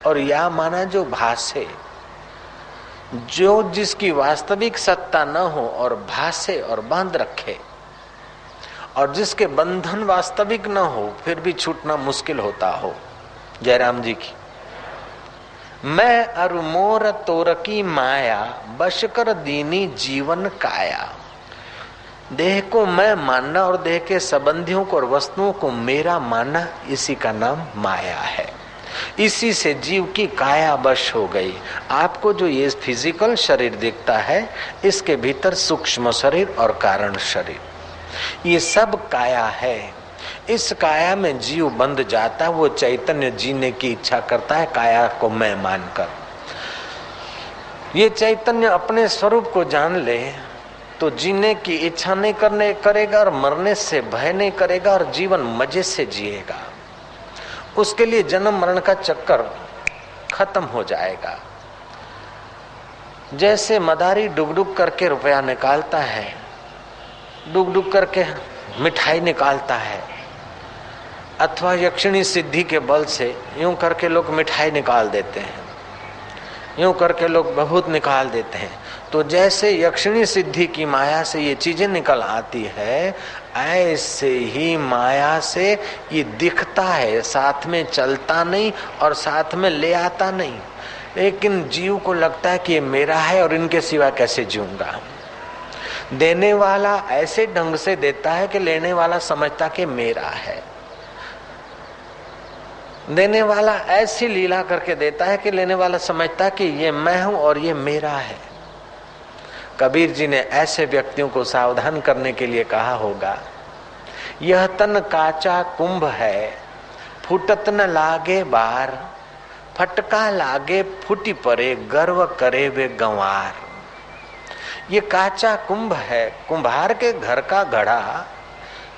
और या माना जो भासे, जो जिसकी वास्तविक सत्ता न हो और भासे और बांध रखे, और जिसके बंधन वास्तविक न हो फिर भी छूटना मुश्किल होता हो। जयराम जी की मैं अरु मोर तोरकी माया, बश कर दीनी जीवन काया। देह को मैं मानना और देह के संबंधियों को और वस्तुओं को मेरा मानना, इसी का नाम माया है। इसी से जीव की काया वश हो गई। आपको जो ये फिजिकल शरीर दिखता है, इसके भीतर सूक्ष्म शरीर और कारण शरीर, ये सब काया है। इस काया में जीव बंध जाता है, वो चैतन्य जीने की इच्छा करता है काया को मैं मानकर। ये चैतन्य अपने स्वरूप को जान ले तो जीने की इच्छा नहीं करेगा और मरने से भय नहीं करेगा और जीवन मजे से जिएगा। उसके लिए जन्म मरण का चक्कर खत्म हो जाएगा। जैसे मदारी डुगडुग करके रुपया निकालता है, डुगडुग करके मिठाई निकालता है, अथवा यक्षिणी सिद्धि के बल से यूं करके लोग मिठाई निकाल देते हैं, यूं करके लोग बहुत निकाल देते हैं। तो जैसे यक्षिणी सिद्धि की माया से ये चीजें निकल आती है, ऐसे ही माया से ये दिखता है, साथ में चलता नहीं और साथ में ले आता नहीं। लेकिन जीव को लगता है कि ये मेरा है और इनके सिवा कैसे जीऊंगा। देने वाला ऐसे ढंग से देता है कि लेने वाला समझता कि मेरा है। देने वाला ऐसी लीला करके देता है कि लेने वाला समझता कि ये मैं हूं और ये मेरा है। कबीर जी ने ऐसे व्यक्तियों को सावधान करने के लिए कहा होगा, यह तन काचा कुंभ है, फुटत न लागे बार, फटका लागे फूटी परे, गर्व करे वे गंवार। ये काचा कुंभ है, कुम्हार के घर का घड़ा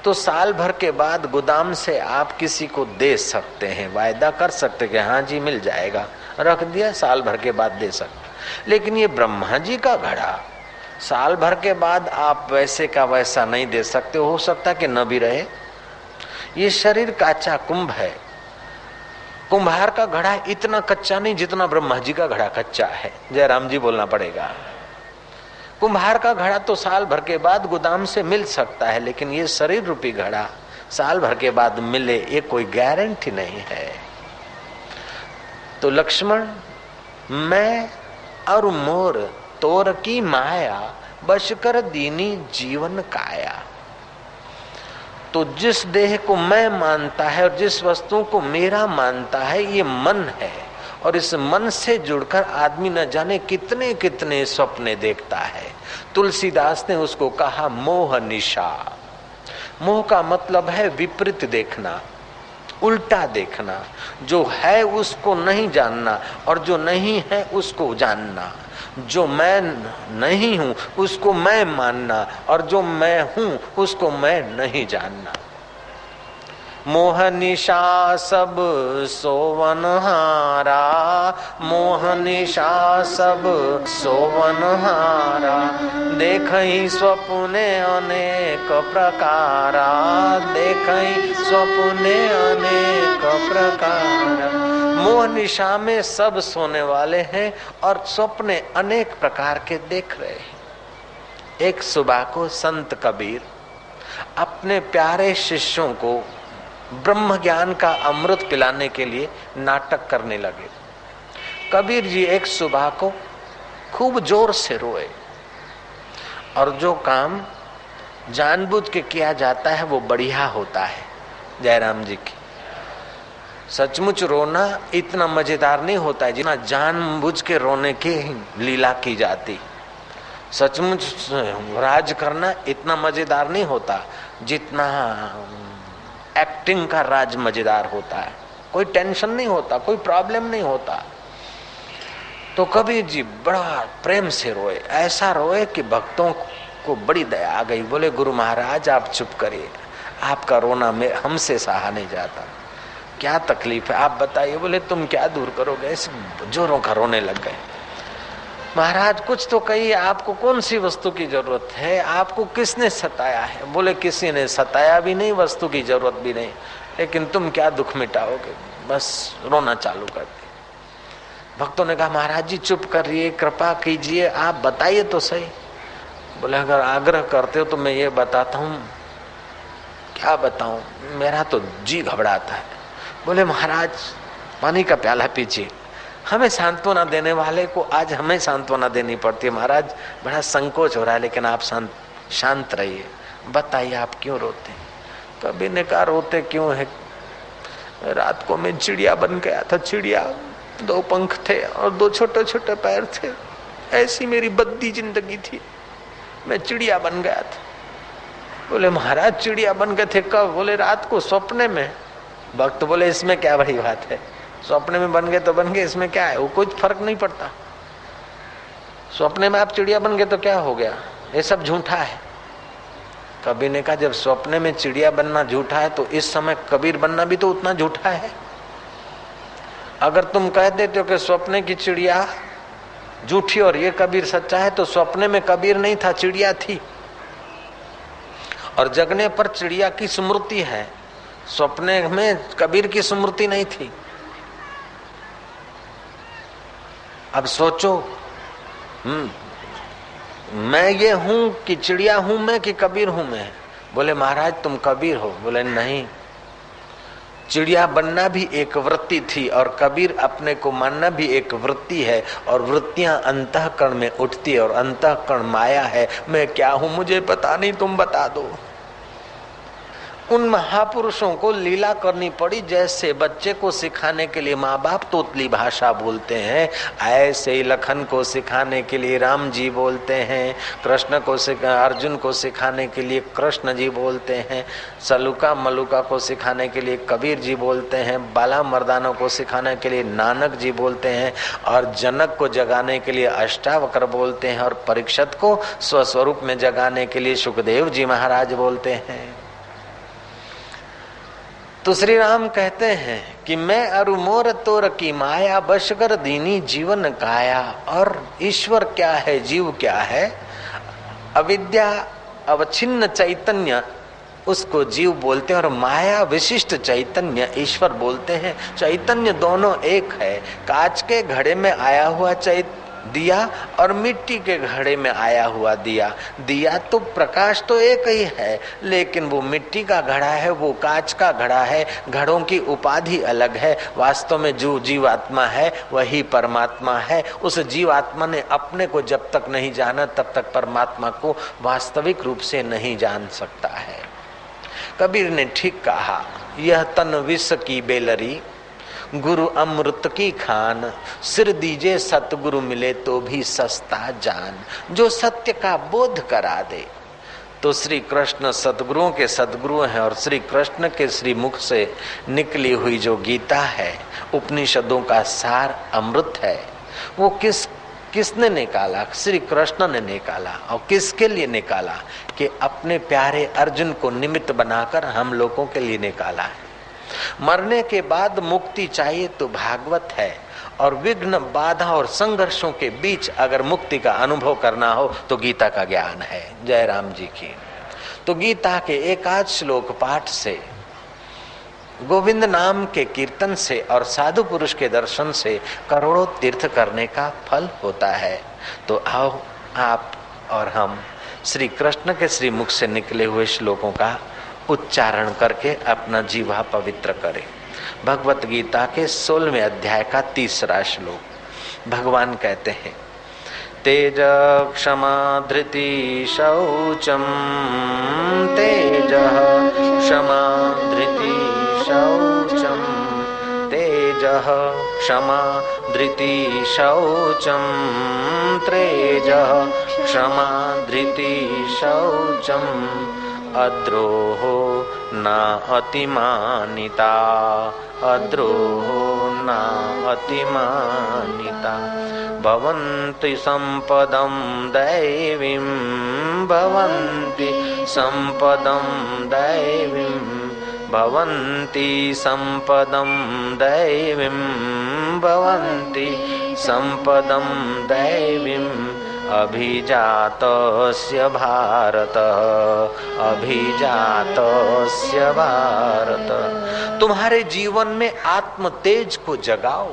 तो साल भर के बाद गोदाम से आप किसी को दे सकते हैं, वायदा कर सकते हैं कि हाँ जी मिल जाएगा, रख दिया, साल भर के बाद दे सकते। लेकिन ये ब्रह्मा जी का घड़ा साल भर के बाद आप वैसे का वैसा नहीं दे सकते, हो सकता कि न भी रहे। ये शरीर काचा कुंभ है। कुम्हार का घड़ा इतना कच्चा नहीं जितना ब्रह्मा जी का घड़ा कच्चा है। जयराम जी बोलना पड़ेगा। कुम्हार का घड़ा तो साल भर के बाद गोदाम से मिल सकता है, लेकिन ये शरीर रूपी घड़ा साल भर के बाद मिले ये कोई गारंटी नहीं है। तो लक्ष्मण, मैं और मोर तोर की माया, बश कर दीनी जीवन काया। तो जिस देह को मैं मानता है और जिस वस्तु को मेरा मानता है, ये मन है। और इस मन से जुड़कर आदमी न जाने कितने कितने सपने देखता है। तुलसीदास ने उसको कहा मोह निशा। मोह का मतलब है विपरीत देखना, उल्टा देखना। जो है उसको नहीं जानना और जो नहीं है उसको जानना। जो मैं नहीं हूं उसको मैं मानना और जो मैं हूं उसको मैं नहीं जानना। मोह निशा सब सोवनहारा, मोह निशा सब सोवनहारा, देखई स्वप्ने अनेक प्रकारा, देखई स्वप्ने अनेक प्रकारा। मोह निशा में सब सोने वाले हैं और स्वप्ने अनेक प्रकार के देख रहे हैं। एक सुबह को संत कबीर अपने प्यारे शिष्यों को ब्रह्म ज्ञान का अमृत पिलाने के लिए नाटक करने लगे। कबीर जी एक सुबह को खूब जोर से रोए, और जो काम जानबूझ के किया जाता है वो बढ़िया होता है। जयराम जी की सचमुच रोना इतना मजेदार नहीं होता है जितना जानबूझ के रोने की लीला की जाती। सचमुच राज करना इतना मजेदार नहीं होता जितना एक्टिंग का राज मजेदार होता है। कोई टेंशन नहीं होता, कोई प्रॉब्लम नहीं होता। तो कबीर जी बड़ा प्रेम से रोए, ऐसा रोए कि भक्तों को बड़ी दया आ गई। बोले गुरु महाराज आप चुप करिए, आपका रोना में हमसे सहा नहीं जाता। क्या तकलीफ है आप बताइए। बोले तुम क्या दूर करोगे, ऐसे जोरों का रोने लग गए। महाराज कुछ तो कहिए, आपको कौन सी वस्तु की जरूरत है, आपको किसने सताया है। बोले किसी ने सताया भी नहीं, वस्तु की जरूरत भी नहीं, लेकिन तुम क्या दुख मिटाओगे। बस रोना चालू कर दिया। भक्तों ने कहा महाराज जी चुप करिए, कृपा कीजिए, आप बताइए तो सही। बोले अगर आग्रह करते हो तो मैं ये बताता हूँ। क्या बताऊं, मेरा तो जी घबराता है। बोले महाराज पानी का प्याला पीजिए। हमें सांत्वना देने वाले को आज हमें सांत्वना देनी पड़ती है। महाराज बड़ा संकोच हो रहा है, लेकिन आप शांत रहिए, बताइए आप क्यों रोते हैं। कभी ने कहा रोते क्यों है, रात को मैं चिड़िया बन गया था। चिड़िया 2 पंख थे और 2 छोटे छोटे पैर थे, ऐसी मेरी बद्दी जिंदगी थी, मैं चिड़िया बन गया था। बोले महाराज चिड़िया बन गए थे कब? बोले रात को सपने में। भक्त बोले इसमें क्या बड़ी बात है, सपने में बन गए तो बन गए, इसमें क्या है, वो कुछ फर्क नहीं पड़ता। सपने में आप चिड़िया बन गए तो क्या हो गया, ये सब झूठा है। कबीर ने कहा जब सपने में चिड़िया बनना झूठा है तो इस समय कबीर बनना भी तो उतना झूठा है। अगर तुम कह देते हो कि सपने की चिड़िया झूठी और ये कबीर सच्चा है, तो सपने में कबीर नहीं था, चिड़िया थी, और जगने पर चिड़िया की स्मृति है, सपने में कबीर की स्मृति नहीं थी। अब सोचो, मैं ये हूं कि चिड़िया हूं मैं कि कबीर हूं मैं? बोले महाराज तुम कबीर हो। बोले नहीं, चिड़िया बनना भी एक वृत्ति थी और कबीर अपने को मानना भी एक वृत्ति है, और वृत्तियां अंतःकरण में उठती और अंतःकरण माया है। मैं क्या हूं मुझे पता नहीं, तुम बता दो। उन महापुरुषों को लीला करनी पड़ी, जैसे बच्चे को सिखाने के लिए माँ बाप तोतली भाषा बोलते हैं, ऐसे ही लखन को सिखाने के लिए राम जी बोलते हैं, कृष्ण को अर्जुन को सिखाने के लिए कृष्ण जी बोलते हैं, सलूका मलुका को सिखाने के लिए कबीर जी बोलते हैं, बाला मर्दानों को सिखाने के लिए नानक जी बोलते हैं, और जनक को जगाने के लिए अष्टावक्र बोलते हैं, और परीक्षित को स्वस्वरूप में जगाने के लिए सुखदेव जी महाराज बोलते हैं। तो श्री राम कहते हैं कि मैं अरु मोर तोर की माया, बशकर दीनी जीवन काया। और ईश्वर क्या है, जीव क्या है? अविद्या अवच्छिन्न चैतन्य, उसको जीव बोलते हैं, और माया विशिष्ट चैतन्य ईश्वर बोलते हैं। चैतन्य दोनों एक है। कांच के घड़े में आया हुआ दिया और मिट्टी के घड़े में आया हुआ दिया, दिया तो प्रकाश तो एक ही है, लेकिन वो मिट्टी का घड़ा है, वो कांच का घड़ा है, घड़ों की उपाधि अलग है। वास्तव में जो जीवात्मा है वही परमात्मा है। उस जीवात्मा ने अपने को जब तक नहीं जाना तब तक परमात्मा को वास्तविक रूप से नहीं जान सकता है। कबीर ने ठीक कहा, यह तन विष की बेलरी, गुरु अमृत की खान, सिर दीजे सतगुरु मिले तो भी सस्ता जान। जो सत्य का बोध करा दे। तो श्री कृष्ण सतगुरुओं के सतगुरु हैं, और श्री कृष्ण के श्री मुख से निकली हुई जो गीता है, उपनिषदों का सार अमृत है, वो किसने निकाला? श्री कृष्ण ने निकाला। और किसके लिए निकाला? कि अपने प्यारे अर्जुन को निमित्त बनाकर हम लोगों के लिए निकाला है। मरने के बाद मुक्ति चाहिए तो भागवत है, और विघ्न बाधा और संघर्षों के बीच अगर मुक्ति का अनुभव करना हो तो गीता का ज्ञान है। जय राम जी की। तो गीता के एकाध श्लोक पाठ से, गोविंद नाम के कीर्तन से और साधु पुरुष के दर्शन से करोड़ों तीर्थ करने का फल होता है। तो आओ आप और हम श्री कृष्ण के श्री मुख से निकले हुए श्लोकों का उच्चारण करके अपना जीवा पवित्र करें। भगवत गीता के 16वें अध्याय का 3रा श्लोक भगवान कहते हैं, तेज क्षमा धृति शौचम, तेज क्षमा धृति शौचम, तेज क्षमा धृति शौचम, तेज क्षमा धृति शौचम, अद्रोहो न अतिमानिता, अद्रोहो न अतिमानिता, भवन्ति सम्पदं दैवीं, भवन्ति सम्पदं दैवीं, भवन्ति सम्पदं दैवीं, भवन्ति सम्पदं दैवीं, अभिजातस्य भारत, अभिजातस्य भारत। तुम्हारे जीवन में आत्म तेज को जगाओ,